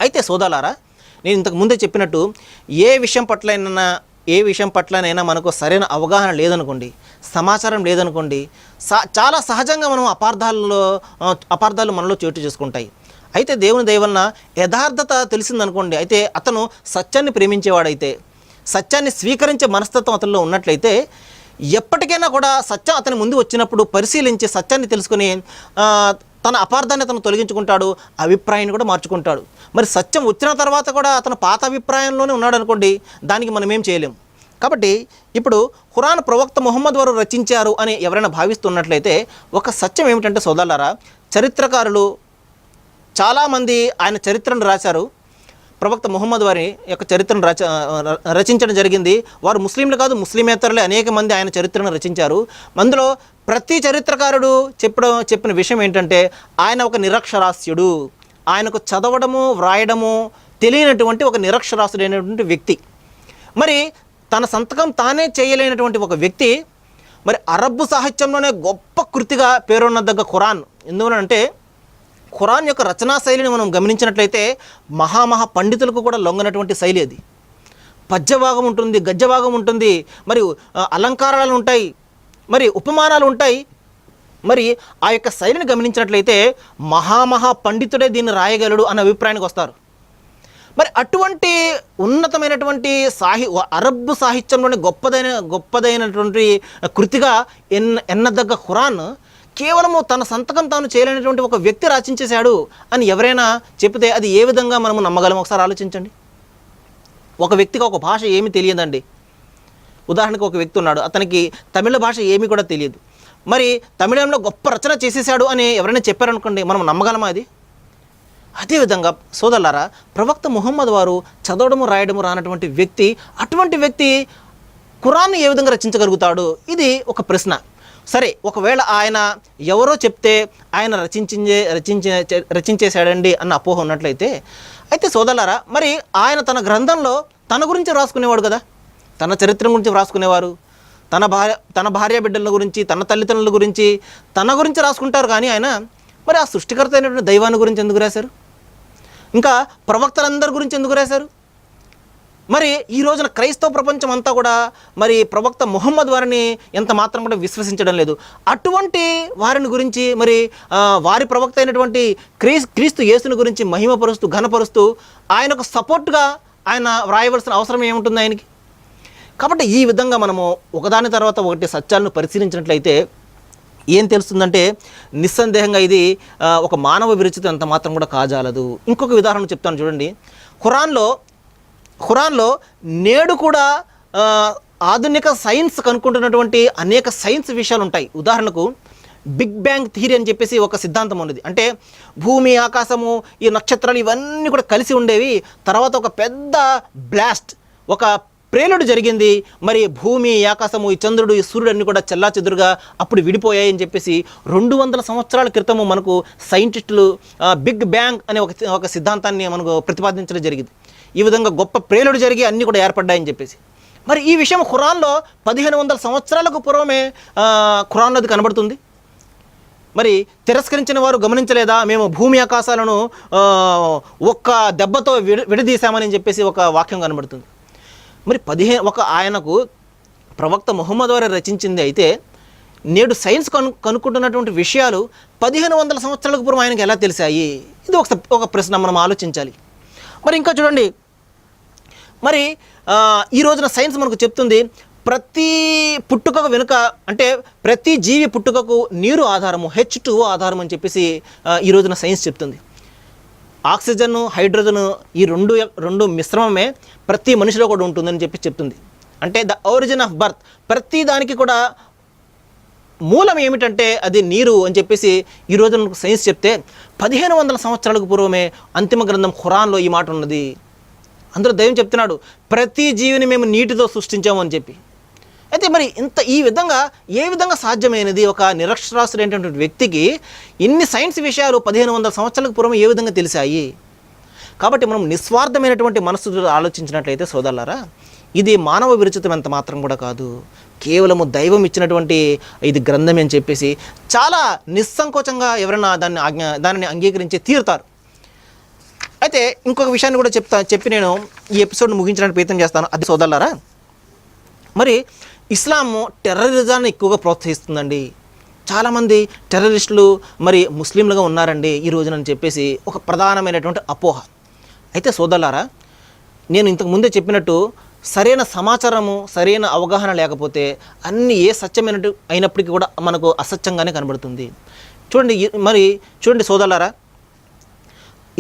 B: అయితే సోదరులారా, నేను ఇంతకు ముందే చెప్పినట్టు ఏ విషయం పట్లనైనా మనకు సరైన అవగాహన లేదనుకోండి, సమాచారం లేదనుకోండి, చాలా సహజంగా మనం అపార్థాలు మనలో చోటు చేసుకుంటాయి. అయితే దేవుని దయవలన యథార్థత తెలిసిందనుకోండి, అయితే అతను సత్యాన్ని ప్రేమించేవాడైతే, సత్యాన్ని స్వీకరించే మనస్తత్వం అతనిలో ఉన్నట్లయితే ఎప్పటికైనా కూడా సత్యం అతని ముందు వచ్చినప్పుడు పరిశీలించి సత్యాన్ని తెలుసుకుని తన అపార్థాన్ని అతను తొలగించుకుంటాడు, అభిప్రాయాన్ని కూడా మార్చుకుంటాడు. మరి సత్యం వచ్చిన తర్వాత కూడా అతను పాత అభిప్రాయంలోనే ఉన్నాడు అనుకోండి, దానికి మనం ఏం చేయలేం. కాబట్టి ఇప్పుడు ఖురాన్ ప్రవక్త ముహమ్మద్ వారు రచించారు అని ఎవరైనా భావిస్తున్నట్లయితే ఒక సత్యం ఏమిటంటే సోదరులారా, చరిత్రకారులు చాలామంది ఆయన చరిత్రను రాశారు. ప్రవక్త ముహమ్మద్ వారి యొక్క చరిత్రను రచించడం జరిగింది. వారు ముస్లింలు కాదు, ముస్లిమేతరులే అనేక మంది ఆయన చరిత్రను రచించారు. అందులో ప్రతి చరిత్రకారుడు చెప్పిన విషయం ఏంటంటే ఆయన ఒక నిరక్షరాస్యుడు, ఆయనకు చదవడము వ్రాయడము తెలియనటువంటి ఒక నిరక్షరాస్యుడైనటువంటి వ్యక్తి. మరి తన సంతకం తానే చేయలేనటువంటి ఒక వ్యక్తి మరి అరబ్బు సాహిత్యంలోనే గొప్ప కృతిగా పేరున్నదగ్గ ఖురాన్. ఎందువలంటే ఖురాన్ యొక్క రచనా శైలిని మనం గమనించినట్లయితే మహా పండితులకు కూడా లొంగనటువంటి శైలి అది. పద్యభాగం ఉంటుంది, గద్యభాగం ఉంటుంది, మరి అలంకారాలు ఉంటాయి, మరి ఉపమానాలు ఉంటాయి. మరి ఆ యొక్క శైలిని గమనించినట్లయితే మహా పండితుడే దీన్ని రాయగలడు అన్న అభిప్రాయానికి వస్తారు. మరి అటువంటి ఉన్నతమైనటువంటి అరబ్బు సాహిత్యంలోని గొప్పదైనటువంటి కృతిగా ఎన్నదగ్గ ఖురాన్ కేవలము తన సంతకం తాను చేయలేనటువంటి ఒక వ్యక్తి రచించేశాడు అని ఎవరైనా చెప్తే అది ఏ విధంగా మనము నమ్మగలం? ఒకసారి ఆలోచించండి. ఒక వ్యక్తికి ఒక భాష ఏమి తెలియదండి, ఉదాహరణకు ఒక వ్యక్తి ఉన్నాడు, అతనికి తమిళ భాష ఏమీ కూడా తెలియదు, మరి తమిళంలో గొప్ప రచన చేసేసాడు అని ఎవరైనా చెప్పారనుకోండి, మనం నమ్మగలమా అది? అదేవిధంగా సోదరులారా, ప్రవక్త ముహమ్మద్ వారు చదవడము రాయడము రానటువంటి వ్యక్తి, అటువంటి వ్యక్తి ఖురాన్ని ఏ విధంగా రచించగలుగుతాడు? ఇది ఒక ప్రశ్న. సరే, ఒకవేళ ఆయన ఎవరో చెప్తే ఆయన రచించేశాడండి అన్న అపోహ ఉన్నట్లయితే, అయితే సోదరులారా, మరి ఆయన తన గ్రంథంలో తన గురించి రాసుకునేవాడు కదా, తన చరిత్ర గురించి రాసుకునేవారు, తన భార్య బిడ్డల గురించి, తన తల్లిదండ్రుల గురించి, తన గురించి రాసుకుంటారు. కానీ ఆయన మరి ఆ సృష్టికర్త అయినటువంటి దైవాన్ని గురించి ఎందుకు రాశారు? ఇంకా ప్రవక్తలందరి గురించి ఎందుకు రాశారు? మరి ఈ రోజున క్రైస్తవ ప్రపంచం అంతా కూడా మరి ప్రవక్త ముహమ్మద్ వారిని ఎంత మాత్రం కూడా విశ్వసించడం లేదు. అటువంటి వారిని గురించి మరి వారి ప్రవక్త అయినటువంటి క్రీస్తు యేసుని గురించి మహిమపరుస్తూ ఘనపరుస్తూ ఆయనకు సపోర్ట్గా ఆయన వ్రాయవలసిన అవసరం ఏముంటుంది ఆయనకి? కాబట్టి ఈ విధంగా మనము ఒకదాని తర్వాత ఒకటి సత్యాలను పరిశీలించినట్లయితే ఏం తెలుస్తుందంటే, నిస్సందేహంగా ఇది ఒక మానవ విరచిత అంత మాత్రం కూడా కాజాలదు. ఇంకొక ఉదాహరణ చెప్తాను చూడండి. ఖురాన్లో నేడు కూడా ఆధునిక సైన్స్ కనుక్కుంటున్నటువంటి అనేక సైన్స్ విషయాలు ఉంటాయి. ఉదాహరణకు బిగ్ బ్యాంగ్ థియరీ అని చెప్పేసి ఒక సిద్ధాంతం ఉన్నది. అంటే భూమి, ఆకాశము, ఈ నక్షత్రాలు ఇవన్నీ కూడా కలిసి ఉండేవి, తర్వాత ఒక పెద్ద బ్లాస్ట్, ఒక ప్రేలుడు జరిగింది, మరి భూమి, ఆకాశము, ఈ చంద్రుడు, ఈ సూర్యుడు అన్నీ కూడా చెల్లాచెదురుగా అప్పుడు విడిపోయాయి అని చెప్పేసి 200 సంవత్సరాల క్రితము మనకు సైంటిస్టులు బిగ్ బ్యాంగ్ అనే ఒక సిద్ధాంతాన్ని మనకు ప్రతిపాదించడం జరిగింది. ఈ విధంగా గొప్ప ప్రేలుడు జరిగి అన్నీ కూడా ఏర్పడ్డాయని చెప్పేసి. మరి ఈ విషయం ఖురాన్లో 1500 సంవత్సరాలకు పూర్వమే ఖురాన్లో అది కనబడుతుంది. మరి తిరస్కరించిన వారు గమనించలేదా, మేము భూమి ఆకాశాలను ఒక్క దెబ్బతో విడదీశామని చెప్పేసి ఒక వాక్యం కనబడుతుంది. మరి ఆయనకు ప్రవక్త ముహమ్మద్ వారు రచించింది అయితే, నేడు సైన్స్ కనుక్కుంటున్నటువంటి విషయాలు 1500 సంవత్సరాలకు పూర్వం ఆయనకు ఎలా తెలిసాయి? ఇది ఒక ప్రశ్న మనం ఆలోచించాలి. మరి ఇంకా చూడండి, మరి ఈ రోజున సైన్స్ మనకు చెప్తుంది, ప్రతి పుట్టుకకు వెనుక, అంటే ప్రతి జీవి పుట్టుకకు నీరు ఆధారము, H2O ఆధారం అని చెప్పేసి ఈ రోజున సైన్స్ చెప్తుంది. ఆక్సిజన్, హైడ్రోజన్ ఈ రెండు మిశ్రమమే ప్రతి మనిషిలో కూడా ఉంటుందని చెప్తుంది. అంటే ద ఒరిజిన్ ఆఫ్ బర్త్, ప్రతి దానికి కూడా మూలం ఏమిటంటే అది నీరు అని చెప్పేసి ఈ రోజు సైన్స్ చెప్తే, 1500 సంవత్సరాలకు పూర్వమే అంతిమ గ్రంథం ఖురాన్లో ఈ మాట ఉన్నది. అందులో దైవం చెప్తున్నాడు, ప్రతి జీవిని మేము నీటితో సృష్టించాము అని చెప్పి. అయితే మరి ఈ విధంగా ఏ విధంగా సాధ్యమైనది? ఒక నిరక్షరాస్యుడైనటువంటి వ్యక్తికి ఇన్ని సైన్స్ విషయాలు 1500 సంవత్సరాలకు పూర్వం ఏ విధంగా తెలిసాయి? కాబట్టి మనం నిస్వార్థమైనటువంటి మనసు ఆలోచించినట్లయితే సోదరులారా, ఇది మానవ విరచితం ఎంత మాత్రం కూడా కాదు, కేవలము దైవం ఇచ్చినటువంటి ఇది గ్రంథం అని చెప్పేసి చాలా నిస్సంకోచంగా ఎవరైనా దానిని అంగీకరించి తీరుతారు. అయితే ఇంకొక విషయాన్ని కూడా చెప్పి నేను ఈ ఎపిసోడ్ను ముగించడానికి ప్రయత్నం చేస్తాను. అది సోదరులారా, మరి ఇస్లాము టెర్రరిజాన్ని ఎక్కువగా ప్రోత్సహిస్తుందండి. చాలామంది టెర్రరిస్టులు మరి ముస్లింలుగా ఉన్నారండి ఈ రోజునని చెప్పేసి ఒక ప్రధానమైనటువంటి అపోహ. అయితే సోదరులారా, నేను ఇంతకు ముందే చెప్పినట్టు సరైన సమాచారము, సరైన అవగాహన లేకపోతే అన్నీ ఏ సత్యమైనట్టు అయినప్పటికీ కూడా మనకు అసత్యంగానే కనబడుతుంది. చూడండి సోదరులారా,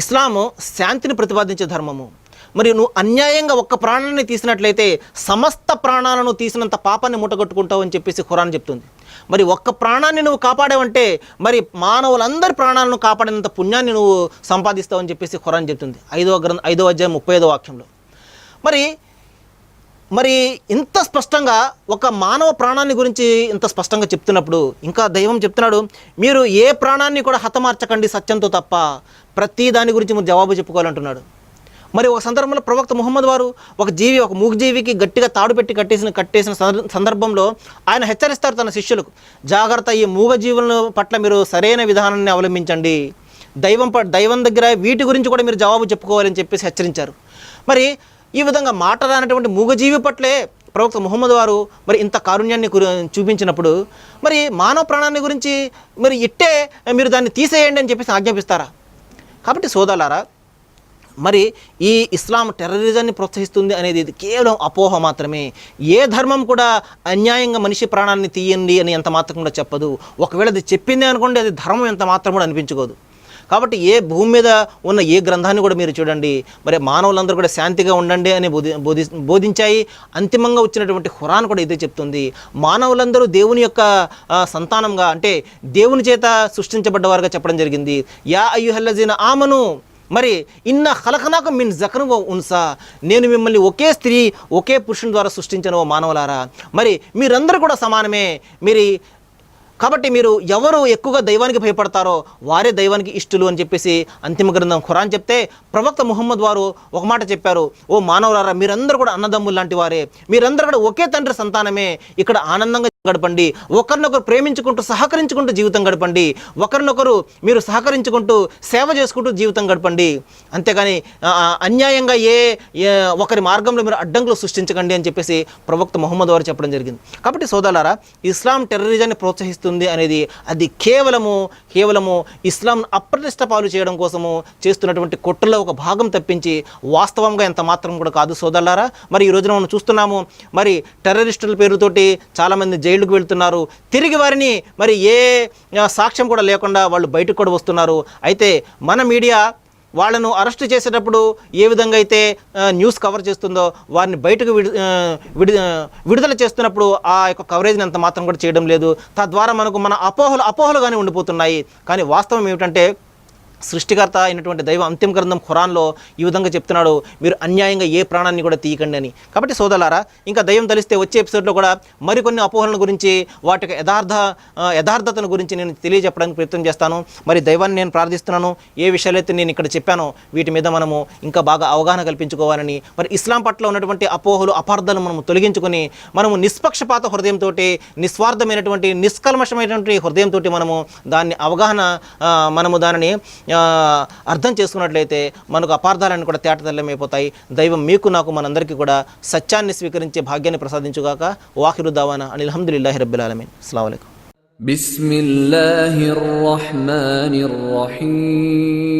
B: ఇస్లాము శాంతిని ప్రతిపాదించే ధర్మము. మరి నువ్వు అన్యాయంగా ఒక్క ప్రాణాన్ని తీసినట్లయితే సమస్త ప్రాణాలను తీసినంత పాపాన్ని మూటగొట్టుకుంటావు అని చెప్పేసి ఖురాన్ చెప్తుంది. మరి ఒక్క ప్రాణాన్ని నువ్వు కాపాడావంటే మరి మానవులందరి ప్రాణాలను కాపాడినంత పుణ్యాన్ని నువ్వు సంపాదిస్తావు అని చెప్పేసి ఖురాన్ చెప్తుంది 5వ అధ్యాయం 35వ వాక్యంలో. మరి ఇంత స్పష్టంగా ఒక మానవ ప్రాణాన్ని గురించి ఇంత స్పష్టంగా చెప్తున్నప్పుడు ఇంకా దైవం చెప్తున్నాడు, మీరు ఏ ప్రాణాన్ని కూడా హతమార్చకండి సత్యంతో తప్ప, ప్రతి దాని గురించి మీరు జవాబు చెప్పుకోవాలంటున్నాడు. మరి ఒక సందర్భంలో ప్రవక్త ముహమ్మద్ వారు ఒక మూగజీవికి గట్టిగా తాడు పెట్టి కట్టేసిన సందర్భంలో ఆయన హెచ్చరిస్తారు తన శిష్యులకు, జాగ్రత్త, ఈ మూగజీవుల పట్ల మీరు సరైన విధానాన్ని అవలంబించండి, దైవం దగ్గర వీటి గురించి కూడా మీరు జవాబు చెప్పుకోవాలని చెప్పేసి హెచ్చరించారు. మరి ఈ విధంగా మాట్లాడనటువంటి మూగజీవి పట్లే ప్రవక్త ముహమ్మద్ వారు మరి ఇంత కారుణ్యాన్ని చూపించినప్పుడు మరి మానవ ప్రాణాన్ని గురించి మరి ఇట్టే మీరు దాన్ని తీసేయండి అని చెప్పేసి ఆజ్ఞాపిస్తారా? కాబట్టి సోదరులారా, మరి ఈ ఇస్లాం టెర్రరిజాన్ని ప్రోత్సహిస్తుంది అనేది ఇది కేవలం అపోహ మాత్రమే. ఏ ధర్మం కూడా అన్యాయంగా మనిషి ప్రాణాన్ని తీయండి అని ఎంత మాత్రం కూడా చెప్పదు. ఒకవేళ అది చెప్పింది అనుకోండి, అది ధర్మం ఎంత మాత్రం కూడా అనిపించుకోదు. కాబట్టి ఏ భూమి మీద ఉన్న ఏ గ్రంథాన్ని కూడా మీరు చూడండి, మరి మానవులందరూ కూడా శాంతిగా ఉండండి అని బోధించాయి. అంతిమంగా వచ్చినటువంటి ఖురాన్ కూడా ఇదే చెప్తుంది. మానవులందరూ దేవుని యొక్క సంతానంగా, అంటే దేవుని చేత సృష్టించబడ్డవారుగా చెప్పడం జరిగింది. యా అయ్యుహల్లజీన ఆమను, మరి ఇన్న ఖలఖనాక మిన్ జకన్ వ ఉన్సా, నేను మిమ్మల్ని ఒకే స్త్రీ ఒకే పురుషుని ద్వారా సృష్టించను మానవులారా, మరి మీరందరూ కూడా సమానమే. కాబట్టి మీరు ఎవరు ఎక్కువగా దైవానికి భయపడతారో వారే దైవానికి ఇష్టలు అని చెప్పేసి అంతిమ గ్రంథం ఖురాన్ చెప్తే, ప్రవక్త ముహమ్మద్ వారు ఒక మాట చెప్పారు, ఓ మానవులారా మీరందరూ కూడా అన్నదమ్ములు లాంటి వారే, మీరందరూ కూడా ఒకే తండ్రి సంతానమే, ఇక్కడ ఆనందంగా గడపండి, ఒకరినొకరు ప్రేమించుకుంటూ సహకరించుకుంటూ జీవితం గడపండి, ఒకరినొకరు మీరు సహకరించుకుంటూ సేవ చేసుకుంటూ జీవితం గడపండి, అంతేగాని అన్యాయంగా ఒకరి మార్గంలో మీరు అడ్డంకులు సృష్టించకండి అని చెప్పేసి ప్రవక్త ముహమ్మద్ వారు చెప్పడం జరిగింది. కాబట్టి సోదరులారా, ఇస్లాం టెర్రరిజాన్ని ప్రోత్సహిస్తుంది అనేది అది కేవలము ఇస్లాం అప్రతిష్ట పాలు చేయడం కోసము చేస్తున్నటువంటి కుట్రలో ఒక భాగం తప్పించి వాస్తవంగా ఎంత మాత్రం కూడా కాదు సోదరులారా. మరి ఈ రోజున మనం చూస్తున్నాము, మరి టెర్రరిస్టుల పేరుతోటి చాలామంది జైలుకు వెళ్తున్నారు, తిరిగి వారిని మరి ఏ సాక్ష్యం కూడా లేకుండా వాళ్ళు బయటకు కూడా వస్తున్నారు. అయితే మన మీడియా వాళ్ళను అరెస్ట్ చేసేటప్పుడు ఏ విధంగా అయితే న్యూస్ కవర్ చేస్తుందో, వారిని బయటకు విడుదల చేస్తున్నప్పుడు ఆ యొక్క కవరేజ్ని అంత మాత్రం కూడా చేయడం లేదు. తద్వారా మనకు మన అపోహలుగానే ఉండిపోతున్నాయి. కానీ వాస్తవం ఏమిటంటే, సృష్టికర్త అయినటువంటి దైవ అంతిమ గ్రంథం ఖురాన్లో ఈ విధంగా చెప్తున్నాడు, మీరు అన్యాయంగా ఏ ప్రాణాన్ని కూడా తీయకండి అని. కాబట్టి సోదరులారా, ఇంకా దైవం తలిస్తే వచ్చే ఎపిసోడ్లో కూడా మరికొన్ని అపోహలను గురించి, వాటి యొక్క యథార్థతను గురించి నేను తెలియజెప్పడానికి ప్రయత్నం చేస్తాను. మరి దైవాన్ని నేను ప్రార్థిస్తున్నాను, ఏ విషయాలైతే నేను ఇక్కడ చెప్పానో వీటి మీద మనము ఇంకా బాగా అవగాహన కల్పించుకోవాలని, మరి ఇస్లాం పట్ల ఉన్నటువంటి అపోహలు అపార్థాలను మనము తొలగించుకొని, మనము నిష్పక్షపాత హృదయంతో, నిస్వార్థమైనటువంటి నిష్కల్మషమైనటువంటి హృదయంతో మనము దాన్ని మనము దానిని అర్థం చేసుకున్నట్లయితే మనకు అపార్థాలన్నీ కూడా తేటతెల్లమైపోతాయి. దైవం మీకు నాకు మనందరికీ కూడా సత్యాన్ని స్వీకరించే భాగ్యాన్ని ప్రసాదించుగాక. వాఖిరు దావానా అనిల్ హమ్దులిల్లాహి రబ్బిల్ ఆలమీన్. అస్సలాము అలైకుం.
A: బిస్మిల్లాహిర్ రహ్మానిర్ రహీం.